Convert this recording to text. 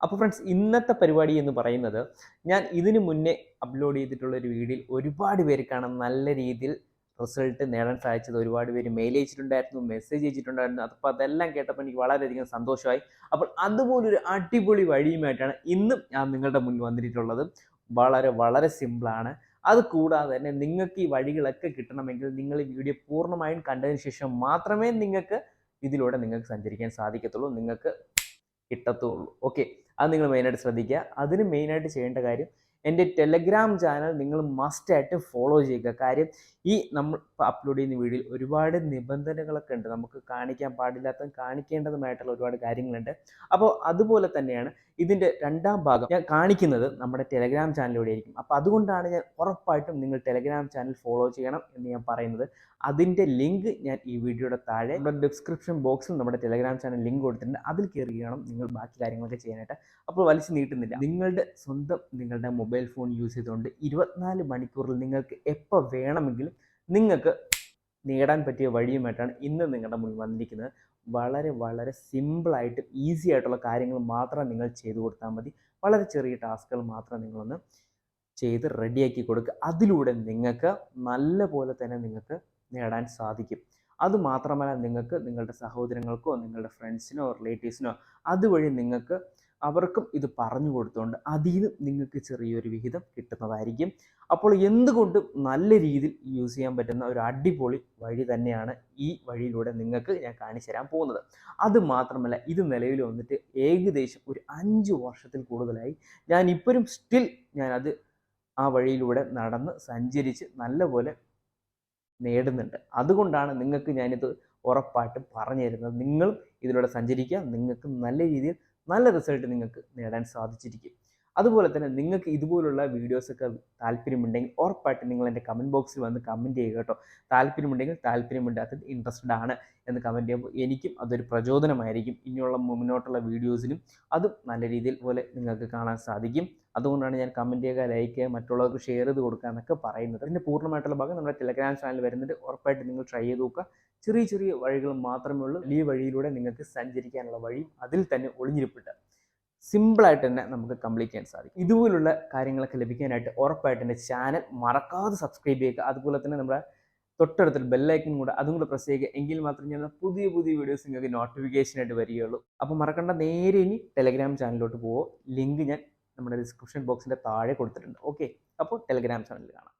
അപ്പോൾ ഫ്രണ്ട്സ് ഇന്നത്തെ പരിപാടി എന്ന് പറയുന്നത് ഞാൻ ഇതിനു മുന്നേ അപ്ലോഡ് ചെയ്തിട്ടുള്ള ഒരു വീഡിയോയിൽ ഒരുപാട് പേർക്കാണ് നല്ല രീതിയിൽ റിസൾട്ട് നേടാൻ സാധിച്ചത്. ഒരുപാട് പേര് മെയിൽ അയച്ചിട്ടുണ്ടായിരുന്നു, മെസ്സേജ് അയച്ചിട്ടുണ്ടായിരുന്നു. അപ്പോൾ അതെല്ലാം കേട്ടപ്പോൾ എനിക്ക് വളരെയധികം സന്തോഷമായി. അപ്പോൾ അതുപോലൊരു അടിപൊളി വഴിയുമായിട്ടാണ് ഇന്നും ഞാൻ നിങ്ങളുടെ മുന്നിൽ വന്നിട്ടുള്ളത്. വളരെ വളരെ സിമ്പിളാണ്. അത് കൂടാതെ തന്നെ നിങ്ങൾക്ക് ഈ വഴികളൊക്കെ കിട്ടണമെങ്കിൽ നിങ്ങൾ ഈ വീഡിയോ പൂർണ്ണമായും കണ്ടതിന് ശേഷം മാത്രമേ ഇതിലൂടെ നിങ്ങൾക്ക് സഞ്ചരിക്കാൻ സാധിക്കത്തുള്ളൂ, നിങ്ങൾക്ക് കിട്ടത്തുള്ളൂ. ഓക്കെ, അത് നിങ്ങൾ മെയിനായിട്ട് ശ്രദ്ധിക്കുക. അതിന് മെയിനായിട്ട് ചെയ്യേണ്ട കാര്യം എൻ്റെ ടെലഗ്രാം ചാനൽ നിങ്ങൾ മസ്റ്റായിട്ട് ഫോളോ ചെയ്യുക. കാര്യം ഈ നമ്മൾ അപ്ലോഡ് ചെയ്യുന്ന വീഡിയോയിൽ ഒരുപാട് നിബന്ധനകളൊക്കെ ഉണ്ട്. നമുക്ക് കാണിക്കാൻ പാടില്ലാത്തതും കാണിക്കേണ്ടതുമായിട്ടുള്ള ഒരുപാട് കാര്യങ്ങളുണ്ട്. അപ്പോൾ അതുപോലെ തന്നെയാണ് ഇതിൻ്റെ രണ്ടാം ഭാഗം ഞാൻ കാണിക്കുന്നത് നമ്മുടെ ടെലഗ്രാം ചാനലിലൂടെ ആയിരിക്കും. അപ്പോൾ അതുകൊണ്ടാണ് ഞാൻ ഉറപ്പായിട്ടും നിങ്ങൾ ടെലഗ്രാം ചാനൽ ഫോളോ ചെയ്യണം എന്ന് ഞാൻ പറയുന്നത്. അതിൻ്റെ ലിങ്ക് ഞാൻ ഈ വീഡിയോയുടെ താഴെ നമ്മുടെ ഡിസ്ക്രിപ്ഷൻ ബോക്സിൽ നമ്മുടെ ടെലഗ്രാം ചാനൽ ലിങ്ക് കൊടുത്തിട്ടുണ്ട്. അതിൽ കയറി ചെയ്യണം നിങ്ങൾ ബാക്കി കാര്യങ്ങളൊക്കെ ചെയ്യാനായിട്ട്. അപ്പോൾ വലിച്ചു നീട്ടുന്നില്ല, നിങ്ങളുടെ മൊബൈൽ ഫോൺ യൂസ് ചെയ്തുകൊണ്ട് 24 മണിക്കൂറിൽ നിങ്ങൾക്ക് എപ്പോൾ വേണമെങ്കിലും നിങ്ങൾക്ക് നേടാൻ പറ്റിയ വഴിയുമായിട്ടാണ് ഇന്ന് നിങ്ങളുടെ മുന്നിൽ വന്നിരിക്കുന്നത്. വളരെ വളരെ സിമ്പിളായിട്ട് ഈസി ആയിട്ടുള്ള കാര്യങ്ങൾ മാത്രം നിങ്ങൾ ചെയ്തു കൊടുത്താൽ മതി. വളരെ ചെറിയ ടാസ്കുകൾ മാത്രം നിങ്ങളൊന്ന് ചെയ്ത് റെഡിയാക്കി കൊടുക്കുക. അതിലൂടെ നിങ്ങൾക്ക് നല്ല പോലെ തന്നെ നിങ്ങൾക്ക് നേടാൻ സാധിക്കും. അതുമാത്രമല്ല, നിങ്ങൾക്ക് നിങ്ങളുടെ സഹോദരങ്ങൾക്കോ നിങ്ങളുടെ ഫ്രണ്ട്സിനോ റിലേറ്റീവ്സിനോ അതുവഴി നിങ്ങൾക്ക് അവർക്കും ഇത് പറഞ്ഞു കൊടുത്തുകൊണ്ട് അതിൽ നിന്ന് നിങ്ങൾക്ക് ചെറിയൊരു വിഹിതം കിട്ടുന്നതായിരിക്കും. അപ്പോൾ എന്തുകൊണ്ടും നല്ല രീതിയിൽ യൂസ് ചെയ്യാൻ പറ്റുന്ന ഒരു അടിപൊളി വഴി തന്നെയാണ് ഈ വഴിയിലൂടെ നിങ്ങൾക്ക് ഞാൻ കാണിച്ചു തരാൻ പോകുന്നത്. അതുമാത്രമല്ല, ഇത് നിലവിൽ വന്നിട്ട് ഏകദേശം ഒരു 5 വർഷത്തിൽ കൂടുതലായി. ഞാൻ ഇപ്പോഴും സ്റ്റിൽ ഞാനത് ആ വഴിയിലൂടെ നടന്ന് സഞ്ചരിച്ച് നല്ലപോലെ നേടുന്നുണ്ട്. അതുകൊണ്ടാണ് നിങ്ങൾക്ക് ഞാനിത് ഉറപ്പായിട്ടും പറഞ്ഞു തരുന്നത്. നിങ്ങളും ഇതിലൂടെ സഞ്ചരിക്കുക, നിങ്ങൾക്ക് നല്ല രീതിയിൽ നല്ല റിസൾട്ട് നിങ്ങൾക്ക് നേടാൻ സാധിച്ചിരിക്കും. അതുപോലെ തന്നെ നിങ്ങൾക്ക് ഇതുപോലുള്ള വീഡിയോസൊക്കെ താല്പര്യമുണ്ടെങ്കിൽ ഉറപ്പായിട്ടും നിങ്ങൾ എൻ്റെ കമൻറ്റ് ബോക്സിൽ വന്ന് കമൻറ്റ് ചെയ്യുക കേട്ടോ. താല്പര്യമുണ്ടെങ്കിൽ താല്പര്യമില്ലാത്തത് ഇൻട്രസ്റ്റഡ് ആണ് എന്ന് കമൻറ്റ് ചെയ്യുമ്പോൾ എനിക്കും അതൊരു പ്രചോദനമായിരിക്കും. ഇനിയുള്ള മുന്നോട്ടുള്ള വീഡിയോസിനും അതും നല്ല രീതിയിൽ പോലെ നിങ്ങൾക്ക് കാണാൻ സാധിക്കും. അതുകൊണ്ടാണ് ഞാൻ കമൻറ്റ് ചെയ്യുക, ലൈക്ക് ചെയ്യുക, മറ്റുള്ളവർക്ക് ഷെയർ ചെയ്ത് കൊടുക്കുക എന്നൊക്കെ പറയുന്നത്. ഇതിൻ്റെ പൂർണ്ണമായിട്ടുള്ള ഭാഗം നമ്മുടെ ടെലഗ്രാം ചാനൽ വരുന്നുണ്ട്. ഉറപ്പായിട്ട് നിങ്ങൾ ട്രൈ ചെയ്ത് നോക്കുക. ചെറിയ ചെറിയ വഴികൾ മാത്രമേ ഉള്ളൂ. ഈ വഴിയിലൂടെ നിങ്ങൾക്ക് സഞ്ചരിക്കാനുള്ള വഴിയും അതിൽ തന്നെ ഒളിഞ്ഞിരിപ്പുണ്ട്. സിമ്പിളായിട്ട് തന്നെ നമുക്ക് കംപ്ലീറ്റ് ചെയ്യാൻ സാധിക്കും. ഇതുപോലുള്ള കാര്യങ്ങളൊക്കെ ലഭിക്കാനായിട്ട് ഉറപ്പായിട്ട് എൻ്റെ ചാനൽ മറക്കാതെ സബ്സ്ക്രൈബ് ചെയ്യുക. അതുപോലെ തന്നെ നമ്മുടെ തൊട്ടടുത്തൊരു ബെല്ലൈക്കൻ കൂടെ അതും കൂടെ പ്രസ് ചെയ്യുക. എങ്കിൽ മാത്രമേ ഞാൻ പുതിയ വീഡിയോസ് നിങ്ങൾക്ക് നോട്ടിഫിക്കേഷനായിട്ട് വരികയുള്ളൂ. അപ്പോൾ മറക്കണ്ട, നേരെ ഇനി ടെലഗ്രാം ചാനലിലോട്ട് പോവോ. ലിങ്ക് ഞാൻ നമ്മുടെ ഡിസ്ക്രിപ്ഷൻ ബോക്സിൻ്റെ താഴെ കൊടുത്തിട്ടുണ്ട്. ഓക്കെ, അപ്പോൾ ടെലഗ്രാം ചാനലിൽ കാണാം.